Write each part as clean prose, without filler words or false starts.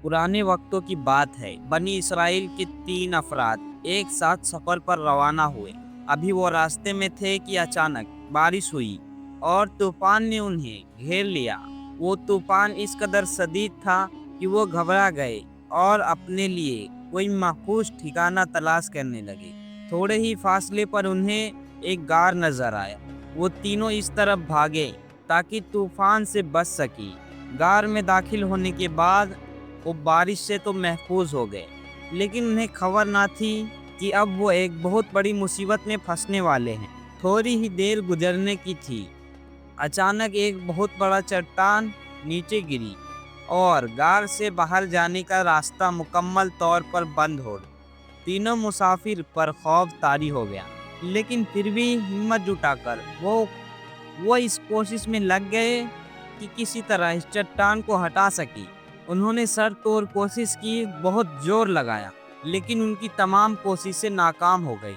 पुराने वक्तों की बात है। बनी इसराइल के 3 अफराद एक साथ सफर पर रवाना हुए। अभी वो रास्ते में थे कि अचानक बारिश हुई और तूफान ने उन्हें घेर लिया। वो तूफान इस कदर शदीद था कि वो घबरा गए और अपने लिए कोई महफूज ठिकाना तलाश करने लगे। थोड़े ही फासले पर उन्हें एक गार नजर आया। वो तीनों इस तरफ भागे ताकि तूफान से बच सकी। गार में दाखिल होने के बाद वो बारिश से तो महफूज हो गए, लेकिन उन्हें खबर ना थी कि अब वो एक बहुत बड़ी मुसीबत में फंसने वाले हैं। थोड़ी ही देर गुजरने की थी, अचानक एक बहुत बड़ा चट्टान नीचे गिरी और गार से बाहर जाने का रास्ता मुकम्मल तौर पर बंद हो गया। तीनों मुसाफिर पर खौफ तारी हो गया, लेकिन फिर भी हिम्मत जुटाकर वो इस कोशिश में लग गए कि किसी तरह इस चट्टान को हटा सके। उन्होंने सर तोड़ कोशिश की, बहुत जोर लगाया, लेकिन उनकी तमाम कोशिशें नाकाम हो गई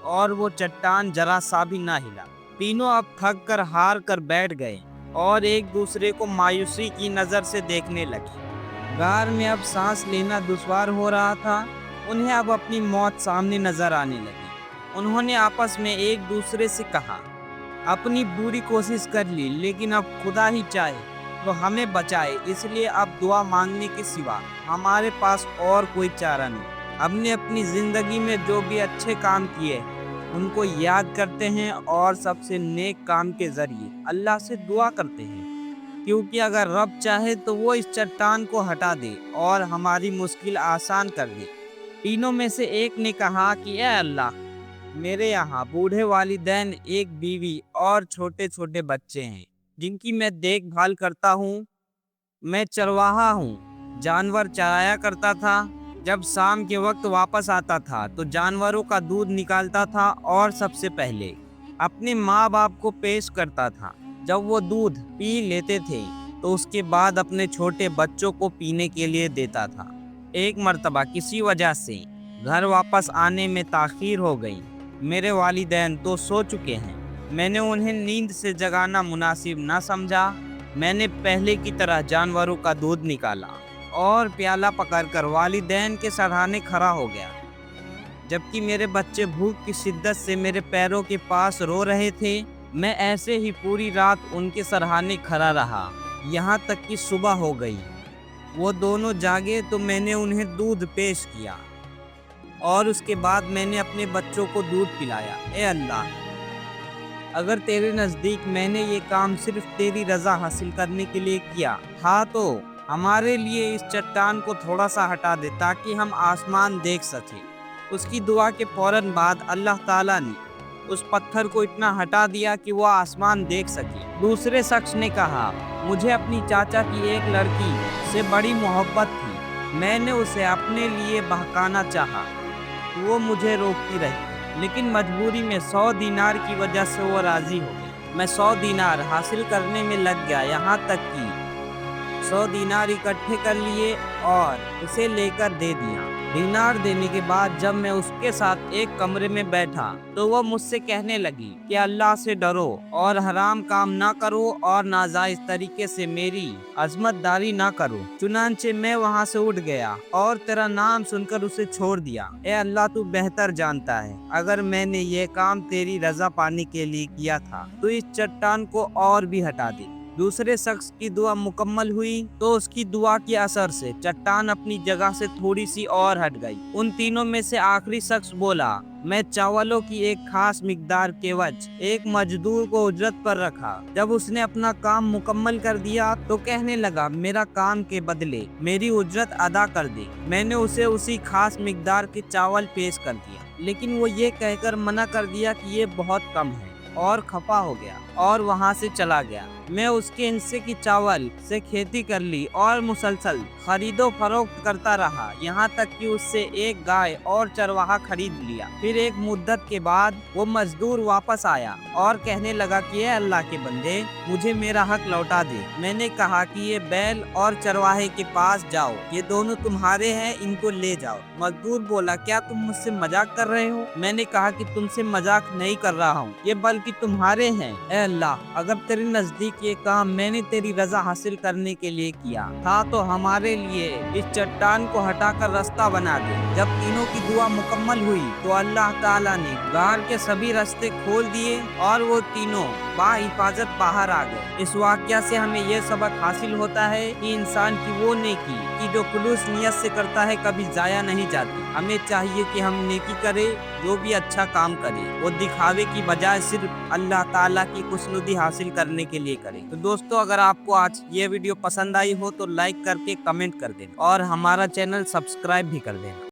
और वो चट्टान जरा सा भी ना हिला। तीनों अब थक कर हार कर बैठ गए और एक दूसरे को मायूसी की नज़र से देखने लगे। गार में अब सांस लेना दुश्वार हो रहा था। उन्हें अब अपनी मौत सामने नजर आने लगी। उन्होंने आपस में एक दूसरे से कहा, अपनी पूरी कोशिश कर ली, लेकिन अब खुदा ही चाहे तो हमें बचाए, इसलिए अब दुआ मांगने के सिवा हमारे पास और कोई चारा नहीं। हमने अपनी जिंदगी में जो भी अच्छे काम किए उनको याद करते हैं और सबसे नेक काम के जरिए अल्लाह से दुआ करते हैं, क्योंकि अगर रब चाहे तो वो इस चट्टान को हटा दे और हमारी मुश्किल आसान कर दे। तीनों में से एक ने कहा कि ए अल्लाह, मेरे यहाँ बूढ़े वालिदैन, एक बीवी और छोटे छोटे बच्चे हैं जिनकी मैं देखभाल करता हूँ। मैं चरवाहा हूँ, जानवर चराया करता था। जब शाम के वक्त वापस आता था तो जानवरों का दूध निकालता था और सबसे पहले अपने माँ बाप को पेश करता था। जब वो दूध पी लेते थे तो उसके बाद अपने छोटे बच्चों को पीने के लिए देता था। एक मर्तबा किसी वजह से घर वापस आने में ताखीर हो गई। मेरे वालिदैन तो सो चुके हैं। मैंने उन्हें नींद से जगाना मुनासिब ना समझा। मैंने पहले की तरह जानवरों का दूध निकाला और प्याला पकड़कर वालिदैन के सराहने खड़ा हो गया, जबकि मेरे बच्चे भूख की शिद्दत से मेरे पैरों के पास रो रहे थे। मैं ऐसे ही पूरी रात उनके सराहने खड़ा रहा, यहाँ तक कि सुबह हो गई। वो दोनों जागे तो मैंने उन्हें दूध पेश किया और उसके बाद मैंने अपने बच्चों को दूध पिलाया। ए अल्लाह, अगर तेरे नज़दीक मैंने ये काम सिर्फ तेरी रज़ा हासिल करने के लिए किया था तो हमारे लिए इस चट्टान को थोड़ा सा हटा दे ताकि हम आसमान देख सकें। उसकी दुआ के फौरन बाद अल्लाह ताला ने उस पत्थर को इतना हटा दिया कि वो आसमान देख सके। दूसरे शख्स ने कहा, मुझे अपनी चाचा की एक लड़की से बड़ी मोहब्बत थी। मैंने उसे अपने लिए बहकाना चाहा, वो मुझे रोकती रही, लेकिन मजबूरी में 100 दीनार की वजह से वो राजी हो गई। मैं 100 दीनार हासिल करने में लग गया, यहाँ तक कि 100 दीनार इकट्ठे कर लिए और उसे लेकर दे दिया। दीनार देने के बाद जब मैं उसके साथ एक कमरे में बैठा तो वो मुझसे कहने लगी कि अल्लाह से डरो और हराम काम ना करो और नाजायज तरीके से मेरी अजमतदारी ना करो। चुनांचे मैं वहाँ से उठ गया और तेरा नाम सुनकर उसे छोड़ दिया। ए अल्लाह, तू बेहतर जानता है, अगर मैंने ये काम तेरी रजा पाने के लिए किया था तो इस चट्टान को और भी हटा दे। दूसरे शख्स की दुआ मुकम्मल हुई तो उसकी दुआ के असर से चट्टान अपनी जगह से थोड़ी सी और हट गई। उन तीनों में से आखिरी शख्स बोला, मैं चावलों की एक खास मिकदार के एवज एक मजदूर को उजरत पर रखा। जब उसने अपना काम मुकम्मल कर दिया तो कहने लगा, मेरा काम के बदले मेरी उजरत अदा कर दे। मैंने उसे उसी खास मिकदार के चावल पेश कर दिया, लेकिन वो ये कहकर मना कर दिया कि ये बहुत कम है और खफा हो गया और वहाँ से चला गया। मैं उसके हिस्से की चावल से खेती कर ली और मुसलसल खरीदो फरोख्त करता रहा, यहाँ तक कि उससे एक गाय और चरवाहा खरीद लिया। फिर एक मुद्दत के बाद वो मजदूर वापस आया और कहने लगा कि ये अल्लाह के बंदे, मुझे मेरा हक लौटा दे। मैंने कहा कि ये बैल और चरवाहे के पास जाओ, ये दोनों तुम्हारे हैं, इनको ले जाओ। मजदूर बोला, क्या तुम मुझसे मजाक कर रहे हो? मैंने कहा कि तुमसे मजाक नहीं कर रहा हूँ, ये बल्कि तुम्हारे हैं। ए اللہ اگر تیرے نزدیک یہ کام میں نے تیری رضا حاصل کرنے کے لیے کیا تھا تو ہمارے لیے اس چٹان کو ہٹا کر راستہ بنا دے۔ جب تینوں کی دعا مکمل ہوئی تو اللہ تعالیٰ نے غار کے سبھی راستے کھول دیے اور وہ تینوں بحفاظت باہر آ گئے۔ اس واقعہ سے ہمیں یہ سبق حاصل ہوتا ہے کہ انسان کی وہ نیکی کی جو خلوص نیت سے کرتا ہے کبھی ضائع نہیں جاتی۔ ہمیں چاہیے کہ ہم نیکی کرے، جو بھی اچھا کام کرے وہ دکھاوے کی بجائے صرف اللہ تعالیٰ کی خوشنودی حاصل کرنے کے لیے کرے۔ تو دوستو اگر آپ کو آج یہ ویڈیو پسند آئی ہو تو لائک کر کے کمنٹ کر دیں اور ہمارا چینل سبسکرائب بھی کر دیں۔